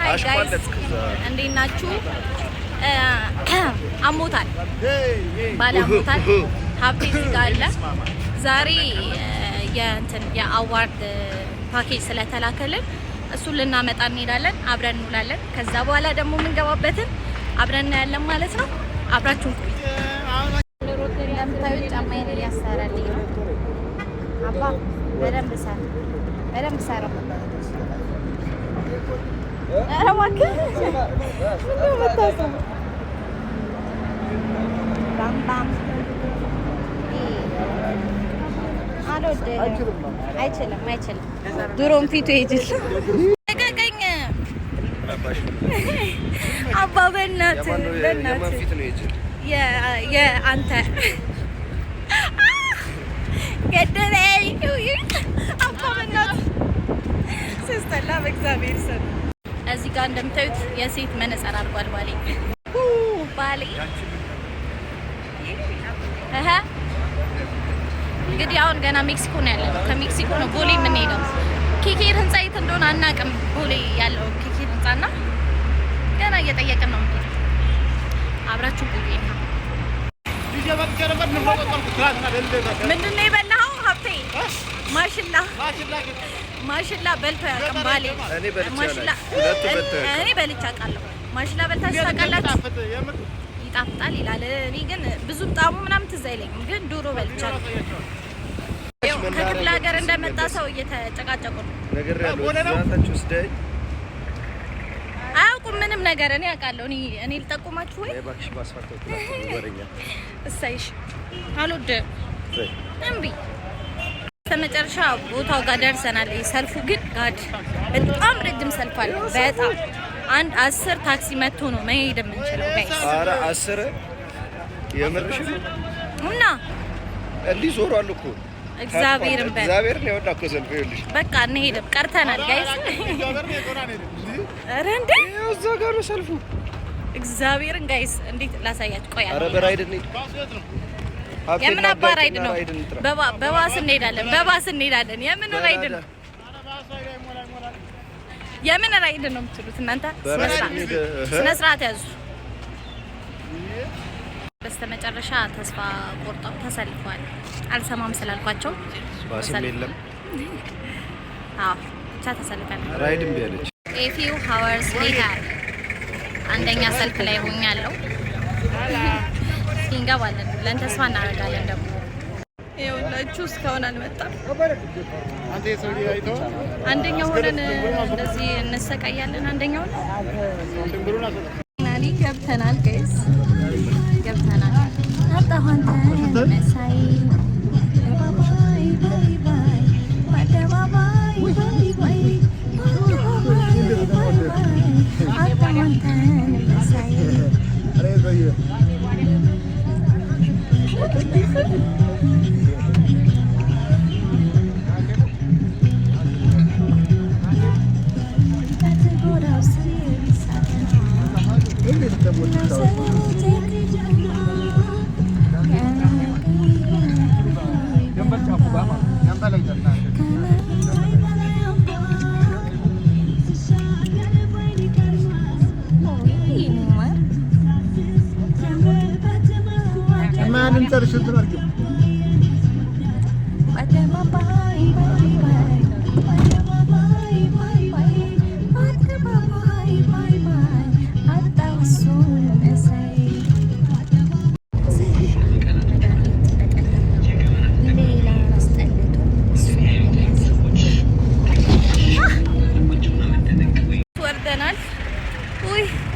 ጋይስ እንዴት ናችሁ? አሞታል ባለ አሞታል ሀብቴ እዚህ ጋር አለ። ዛሬ የአዋርድ ፓኬጅ ስለተላከልን እሱን ልናመጣ እንሄዳለን። አብረን እንውላለን። ከዛ በኋላ ደግሞ የምንገባበትን አብረን እናያለን ማለት ነው። አብራችሁን ቆዩ። እንደምታዩት ጫማዬን እያሰራልኝ ነው። አባ በደንብ ሰራው። ኧረ እባክህ ምነው የምታስበው? ባም ባም አይችልም። ድሮም ፊቱ ይጅል ለቀቀኝ። አባ በእናትህ የአንተ ገደለኝ። አባ በእናትህ ሲስተላ በእግዚአብሔር ስም። እዚህ ጋር እንደምታዩት የሴት መነጽር አድርጓል ባሌ እንግዲህ አሁን ገና ሜክሲኮ ነው ያለነው። ከሜክሲኮ ነው ቦሌ የምንሄደው። ኬኬር ህንጻ የት እንደሆነ አናውቅም። ቦሌ ያለው ኬኬር ህንጻና ገና እየጠየቅን ነው የምንሄደው። አብራችሁ ቆዩ። ምንድን ነው የበላኸው ሀብቴ? ማሽላ በልቶ ያውቅም ባሌ? እኔ በልቼ አውቃለሁ። ማሽላ በልታችሁ ታውቃላችሁ? ይጣፍጣል ይላል። እኔ ግን ብዙም ጣዕሙ ምናምን ትዝ አይለኝም፣ ግን ዶሮ በልቻለሁ። ከክፍለ ሀገር እንደመጣ ሰው እየተጨቃጨቁ ነው። አያውቁም ምንም ነገር። እኔ አውቃለሁ። እኔ ልጠቁማችሁ ወይ? እሳይሽ አልወድም እምቢ። በመጨረሻ ቦታው ጋር ደርሰናል። ሰልፉ ግን በጣም ረጅም ሰልፍ አለ። በጣም 10 ታክሲ መጥቶ ነው መሄድ የምንችለው ጋይስ። ኧረ 10 የምርሽ እና እንዲህ ዞሯል እኮ እግዚአብሔርን ነው ወጣኩ ሰልፍ ይልሽ። በቃ እንሄድም ቀርተናል ጋይስ። ኧረ እንዴ እዛ ጋር ነው ሰልፉ። እግዚአብሔርን ጋይስ እንዴት ላሳያችሁ? ቆይ ኧረ በራይድ እንሂድ። የምን አባ ራይድ ነው? በባስ እንሄዳለን። የምን ራይድ ነው? የምን ራይድ ነው የምትሉት እናንተ? ስነ ስርዓት ያዙ። በስተመጨረሻ ተስፋ ቆርጠው ተሰልፈዋል። አልሰማም ስላልኳቸው ባስም የለም። አዎ ብቻ ተሰልፈናል። ራይድም ቢያለች ኤፊው ሃወርስ ሌተር አንደኛ ሰልፍ ላይ ሆኛለሁ። እንገባለን ብለን ተስፋ እናደርጋለን። ደግሞ ይኸውላችሁ እስካሁን አልመጣም። አንደኛው ሆነን እንደዚህ እንሰቃያለን። አንደኛው ናኒ ገብተናል ጋይስ ገብተናል። አጣሁን መሳይ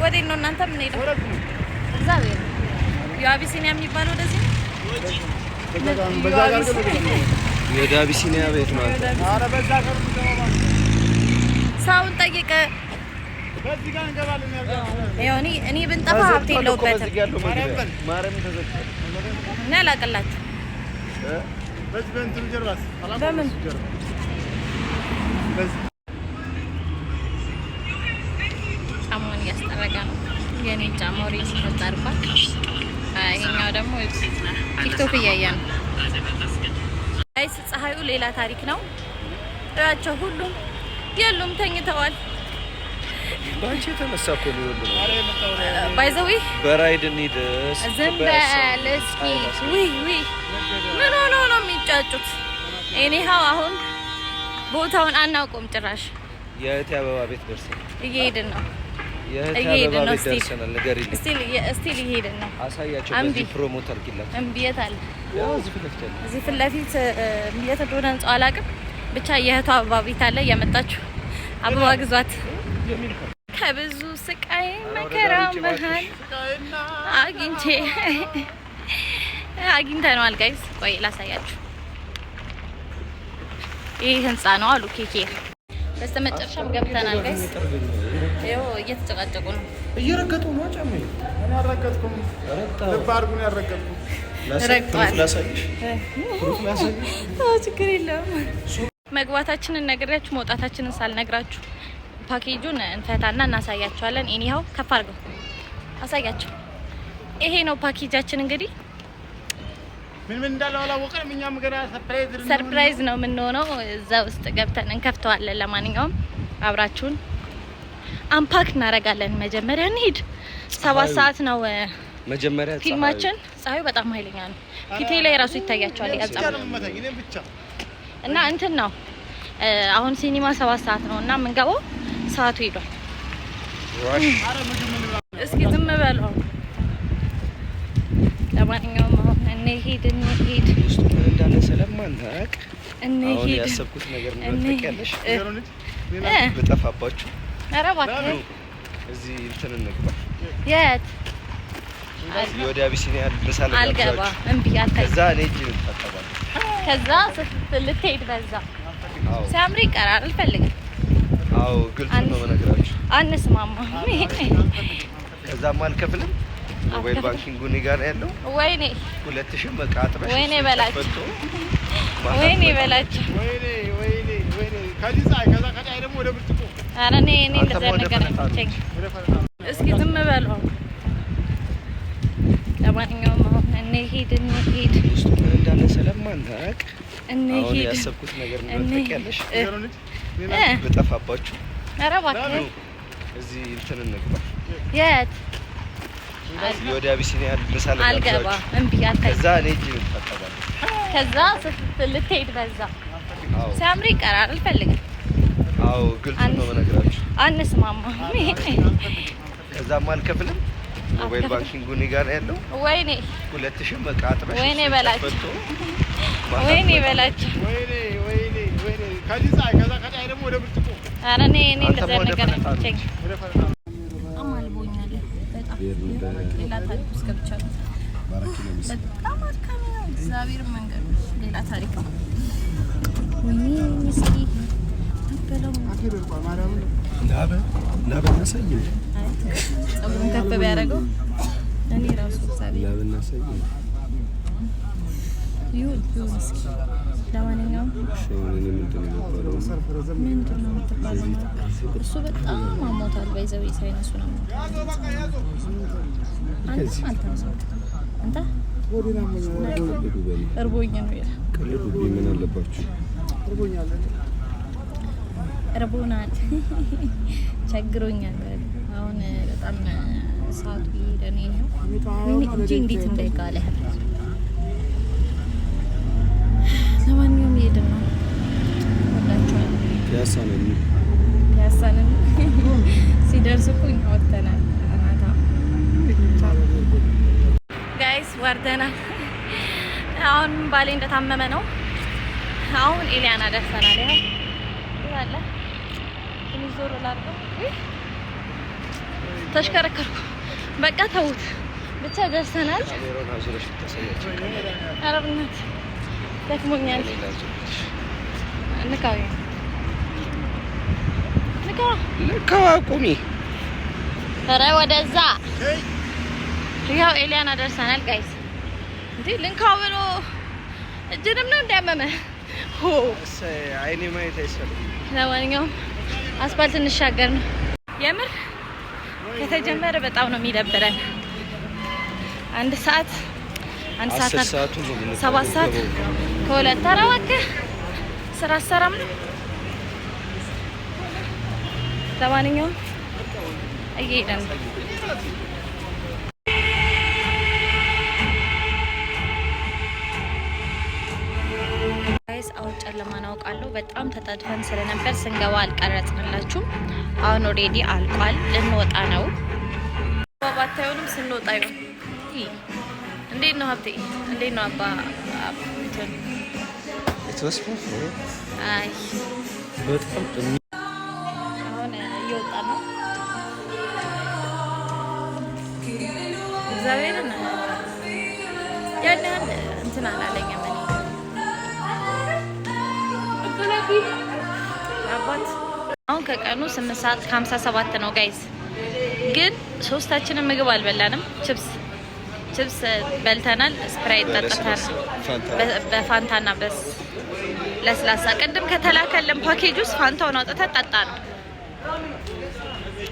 ወዴት ነው እናንተ? ምን ሄደው እግዚአብሔር የአቢሲኒያ የሚባለው ወደዚህ የአቢሲኒያ ቤት ማለት ነው። ኧረ በዛ ከሩ ሰውን ጠይቀ በዚህ ጋር እንገባለን። ያው እኔ ብንጠፋ ሀብቴ የለውበትም። ማረም ተዘክተ እና ላቀላችሁ በዚህ በእንትን ጀርባስ በምን ጫማውን እያስጠረገ ነው። የኔ ጫማ ሪስ ተጣርቋል። ይሄኛው ደግሞ ቲክቶክ እያየ ነው። ጋይስ ፀሐዩ ሌላ ታሪክ ነው። እራቸው ሁሉም የሉም ተኝተዋል። ባንቺ የተነሳ እኮ ነው ይወልድ ባይዘዊ በራይድ እንሂድ ዝም በል እስኪ። ውይ ምን ሆኖ ነው የሚጫጩት? ኤኒሃው አሁን ቦታውን አናውቀውም ጭራሽ። የእህቴ አበባ ቤት ደርሰናል። እየሄድን ነው። የእህቴ አበባ ቤት ደርሰናል። ንገሪልኝ። እስቲል እየሄድን ነው። አሳያቸው። በዚህ ፕሮሞት አድርጊላት። እምቢየት አለ እዚህ ፊት ለፊት እምቢየት እንደሆነ ህንጻው አላውቅም። ብቻ የእህቷ አበባ ቤት አለ። እየመጣችሁ አበባ ግዟት። ከብዙ ስቃይ መከራ መሀል አግኝተነዋል ጋይስ። ቆይ ላሳያችሁ። ይህ ህንጻ ነው አሉ ኬኬ። በስተመጨረሻም ገብተናል ጋይስ። ይኸው እየተጨቃጨቁ ነው። እየረገጡ ነው። ጫማ አልረገጥኩም። ልብ አድርጉን ያረገጥኩ ረግጧል። ላሳይሽ። ችግር የለውም። መግባታችንን ነግሬያችሁ መውጣታችንን ሳልነግራችሁ ፓኬጁን እንፈታና እናሳያቸዋለን። ኤኒሃው ከፍ አድርገው አሳያቸው። ይሄ ነው ፓኬጃችን። እንግዲህ ምን እንዳለው አላወቀንም። እኛም ገና ሰርፕራይዝ ነው የምንሆነው። እዛ ውስጥ ገብተን እንከፍተዋለን። ለማንኛውም አብራችሁን አንፓክ እናደርጋለን። መጀመሪያ እንሂድ። 7 ሰዓት ነው መጀመሪያ ፊልማችን። ፀሐዩ በጣም ኃይለኛ ነው። ፊቴ ላይ ራሱ ይታያቸዋል። እና እንትን ነው አሁን ሲኒማ 7 ሰዓት ነው እና የምንገባው ሰዓቱ ሄዷል። እስኪ ዝም በሉ። ለማንኛውም አሁን እንሂድ ውስጡ ምን እንዳለ ስለማናውቅ አሁን ያሰብኩት ነገር ምን ታውቂያለሽ? በጠፋባችሁ ኧረ እባክህ እዚህ እንትን እንግባ። የት ወደ አቢሲኒያ ምሳሌ አልገባ እምቢ አልከኝ። ከዛ እኔ እጅ ልታጠባለሁ። ከዛ ልትሄድ በዛ ሲያምር ይቀራል። አልፈልግም። አዎ ግልጽ ነው የምነግራችሁ። አንስማማ። ከዛም አልከፍልም። ሞባይል ባንኪንግ እኔ ጋር ያለው። ወይኔ 2000 መቃጥረሽ። ወይኔ በላችሁ። ወይኔ በላችሁ። ወይኔ ከዛ ከዳይ ደግሞ ወደ ብርጭቆ። ኧረ እኔ እንደዛ ነገር አይቼኝ። እስኪ ዝም በሉ። ለማንኛውም አሁን እንሂድ ውስጡ ምን እንዳለ ስለማናውቅ አሁን ያሰብኩት ነገር ምን ታውቂያለሽ? በጠፋባችሁ ኧረ እባክህ እዚህ እንትን እንግባ። የት ወደ አቢሲኒያ ምሳሌ አልገባ እምቢ አልከኝ። ከዛ እኔ እጅ ልታጠባለሁ። ከዛ ልትሄድ በዛ ሲያምር ይቀራል። አልፈልግም። አዎ ግልጽ ነው የምነግራችሁ። አንስማማ። ከዛም አልከፍልም። ሞባይል ባንኪንግ እኔ ጋር ያለው። ወይኔ 2000 መቃጥረሽ። ወይኔ በላችሁ። ወይኔ በላችሁ። ወይኔ ከዛ ከዳይ ደግሞ ወደ ብርጭቆ። ኧረ እኔ እንደዛ ነገር አይቼኝ። አማልቦኛል በጣም ሌላ ታሪክ ውስጥ ገብቻለሁ። በጣም አድካሚ ነው። እግዚአብሔር መንገዱ ሌላ ታሪክ ነው። ወይኔ እስኪ አበለው ላበናሳይ ጸጉሩን ከፍ ቢያደርገው እኔ ራሱ እግዚአብሔር ላበናሳይ ይሁን እስኪ። ለማንኛውም ምንድን ነው የምትባለው? እሱ በጣም አሞታል። ባይዘው ሳይነሱ ነው አንተ እርቦኝ ነው ይላል። ቀልዱብኝ ምን አለባችሁ? እርቦናል፣ ቸግሮኛል። አሁን በጣም ሰዓቱ እየሄደ ነው እንጂ እንዴት እንዳይጋለ። ለማንኛውም እየሄድን ነው። ፒያሳንን ሲደርስ እኮ እኛ ወጥተናል። ጋይስ ወርደናል። አሁን ባሌ እንደታመመ ነው። አሁን ኤሊያና ደርሰናል። ያው አለ ትንሽ ዞር ላድርገው። ተሽከረከርኩ። በቃ ተውት ብቻ ደርሰናል። ኧረ በእናትህ ደክሞኛል። ንካው ቁሚ። ኧረ ወደዛ። ይኸው ኤሊያና ደርሰናል ጋይስ። እንዴ ልንካው ብሎ እጅንም ነው እንዳመመ። አይኔ ማየት አይሰልም። ለማንኛውም አስፋልት እንሻገር ነው። የምር ከተጀመረ በጣም ነው የሚደብረን። አንድ ሰዓት 7 ሰዓት ከሁለት ተራዋከ ስራ ሰራም ነው። ለማንኛውም እየሄድን ነው። ጋይስ አሁን ጨለማን አውቃለሁ። በጣም ተጣድፈን ስለነበር ስንገባ አልቀረጽንላችሁም። አሁን ኦሬዲ አልቋል። ልንወጣ ነው። ባባታዩንም ስንወጣ ይሁን። እንዴት ነው ሀብቴ? እንዴት ነው አባ? አይ በጣም አሁን እየወጣ ነው። እግዚአብሔርን ያን ያህል እንትን አላለኝም። አባት አሁን ከቀኑ 8:57 ነው ጋይስ። ግን ሶስታችንም ምግብ አልበላንም። ችፕስ በልተናል። ስፕራይት ጠጥተናል በፋንታና በስ ለስላሳ። ቅድም ከተላከልን ፓኬጅ ውስጥ ፋንታውን አውጥተን ጠጣን።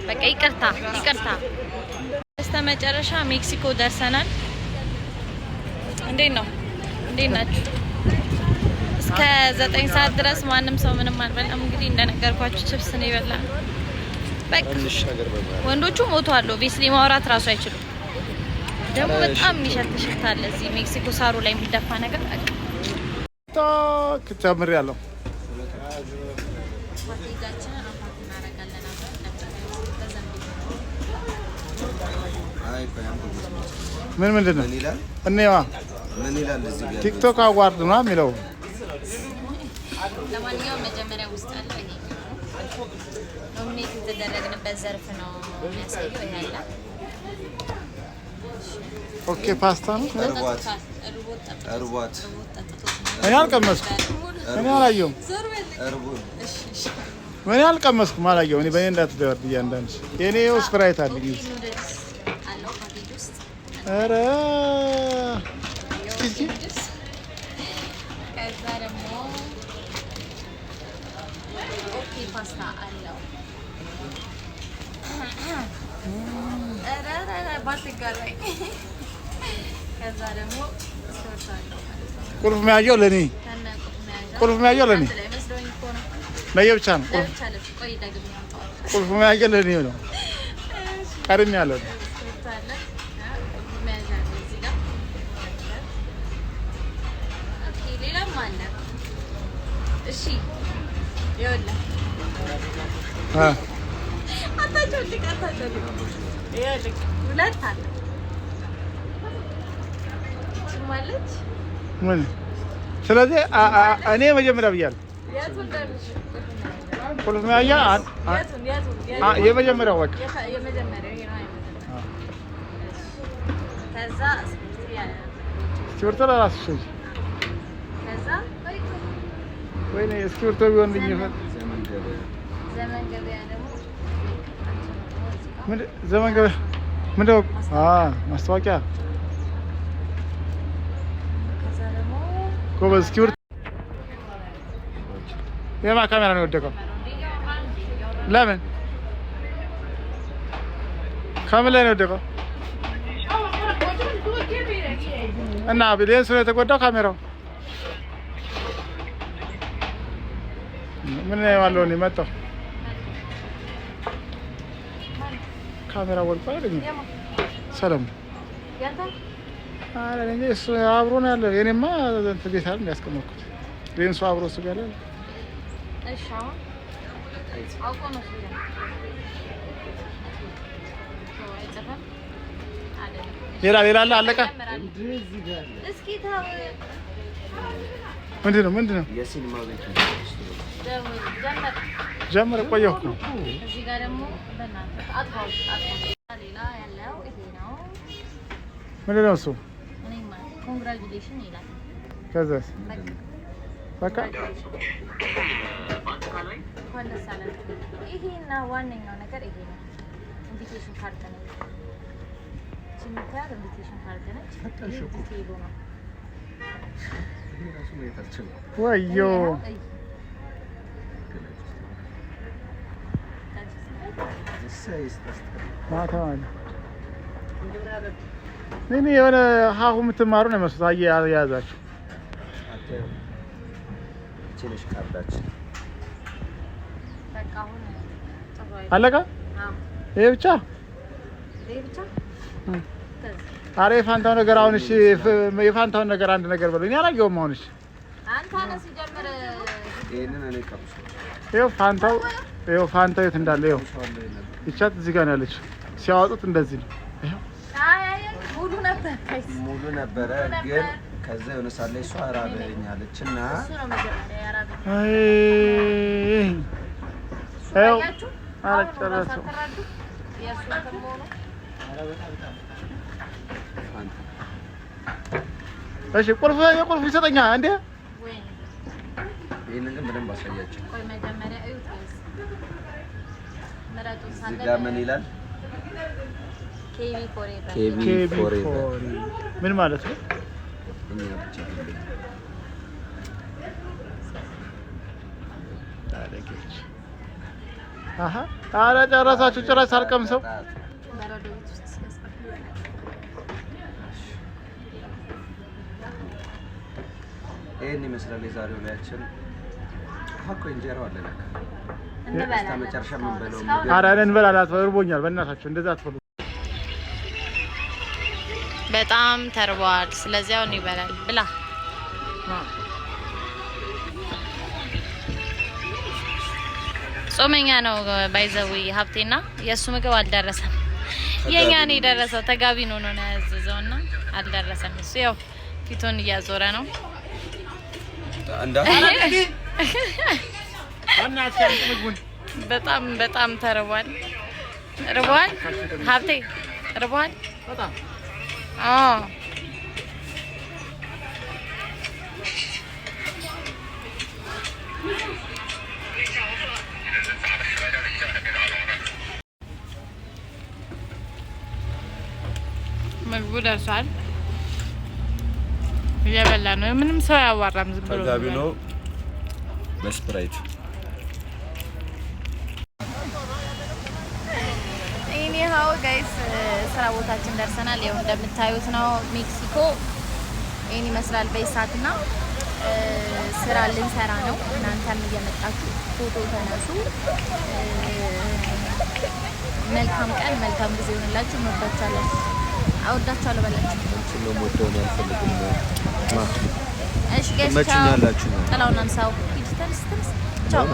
በቃ ይቅርታ። በስተመጨረሻ ሜክሲኮ ደርሰናል። እንዴት ናችሁ? እስከ 9 ሰዓት ድረስ ማንም ሰው ምንም አልበላም። እንግዲህ እንደነገርኳችሁ ችፕስ ነው ይበላል። በቃ ወንዶቹ ሞቷል። ኦብቪስሊ ማውራት ራሱ አይችሉም። ደግሞ በጣም የሚሸት ሽታ አለ እዚህ ሜክሲኮ ሳሩ ላይ የሚደፋ ነገር ጨምር ያለው ምንድን ነው እኔዋ ቲክቶክ አዋርድ ነው የሚለው። ለማንኛውም መጀመሪያ ውስጥ አለ ይሄ ኖሚኔት የተደረግንበት ዘርፍ ነው የሚያሳየው። ይሄ አለ። ኦኬ ፓስታ ነው። እርቧት እኔ አልቀመስኩም። እኔ አላየሁም። እኔ አልቀመስኩም፣ አላየሁም። እኔ በእኔ እንዳትደርድ እያንዳንድ የኔ ስፕራይት አለኝ። ኧረ ከዛ ደግሞ ኦኬ ፓስታ አለው። ከዛ ደግሞ ቁልፍ መያዣው ለኔ ለየብቻ ነው። ቁልፍ መያዣው ለኔ ነው። ቀድሜ ያለው እሺ ይኸውልህ ሁለት አለ ማለት ምን? ስለዚህ እኔ መጀመሪያ ብያለሁ። ቁልፍ መያዣ የመጀመሪያው በቃ ከዛ እስክሪብቶ ለራስሽ ከዛ ወይኔ እስክሪብቶ ቢሆን ልኝ ይፈል ዘመን ገበያ ደግሞ ዘመን ገበያ ምንድነው? ማስታወቂያ ከዛ ደግሞ ጎበዝ እስክሪብቶ የማ ካሜራ ነው የወደቀው? ለምን ከምን ላይ ነው የወደቀው? እና ቢሌንስ ነው የተጎዳው ካሜራው? ምን ነው ያለው? ነው መጣው ካሜራ ወልቆ አይደለም። ሰላም ያንተ አረ ለኔ እሱ አብሮ ነው ያለው። የኔማ እንትን ቤት አይደል ያስቀመጥኩት። ሌንሱ አብሮ እሱ ጋር ያለው። እሺ አውቆ ነው እሱ ጋር ሌላ አለ አለቀ። እስኪ ታው ምንድነው? የሲኒማ ቤት ጀመረ ቆየሁ እኮ። እዚህ ጋር ደግሞ በእናትህ አጥፋው። ሌላ ያለው ይሄ ነው። ምንድነው እሱ? እኔማ ኮንግራቹሌሽን ይላል። ከዛስ በቃ እንኳን ደስ አላችሁ። ይሄና ዋነኛው ነገር ይሄ ነው። ኢንቪቴሽን ካርድ ነው። ሲምካር ኢንቪቴሽን ካርድ ነች። ዲቴይሉ ነው ወዮ ማታ ምን የሆነ ሀሁ የምትማሩ ነው መስሎት አያያዛችሁ። ካርዳችን በቃ አሁን አለቀ። ይሄ ብቻ አሬ ፋንታው ነገር አሁን እሺ የፋንታውን ነገር አንድ ነገር በለው። እኔ አላየሁም አሁን እሺ አንተ አነስ ጀመረ ይሄንን እኔ ቀምሶ ይኸው ፋንታው የት እንዳለ ይኸው ይቻት እዚህ ጋር ነው ያለችው። ሲያወጡት እንደዚህ ነው። ይኸው ሙሉ ነበረ ግን ከዛ የሆነ ሳለ እሷ አራበኛለችና ይኸው አጨረሰው። እሺ ቁልፍ ይሰጠኛል እንዴ? ይሄንን ግን በደንብ አሳያቸው። ቆይ መጀመሪያ እዩት። መረጡ ሳለ እዚህ ጋር ምን ይላል? ኬቪ ፎሬቨር። ኬቪ ፎሬቨር ምን ማለት ነው? እኛ ብቻ ኧረ ጨረሳችሁ? ጭራሽ ሳልቀምሰው ይሄን ይመስላል የዛሬው ላያችን። አኮ እንጀራው አለ ለካ እንበላለን። መጨረሻ ምን በለው ኧረ እንበላላት። እርቦኛል በእናታችሁ እንደዛ አትበሉ። በጣም ተርቧል። ስለዚህ አሁን ይበላል። ብላ ጾመኛ ነው ባይዘዊ ሀብቴና የእሱ ምግብ አልደረሰም። የኛ ነው የደረሰው። ተጋቢ ነው ያዘዘውና አልደረሰም። እሱ ያው ፊቱን እያዞረ ነው። በጣም ተርቧል። ርቧል ሀብቴ ርቧል በጣም ምግቡ ደርሷል። እየበላ ነው። ምንም ሰው ያዋራም ዝም ብሎ ተጋቢ ነው በስፕራይት። ኤኒሃው ጋይስ ስራ ቦታችን ደርሰናል። ይኸው እንደምታዩት ነው። ሜክሲኮ ይሄን ይመስላል። በይሳትና ስራ ልንሰራ ነው። እናንተም እየመጣችሁ ፎቶ ተነሱ። መልካም ቀን መልካም ጊዜ ይሆንላችሁ። እንወዳችኋለን። አወዳችኋለሁ በላችሁ። ነው ሞደው ነው አልፈልግም። እሺ ጋይስ ቻው። ጥላውና ምሳው ቻው።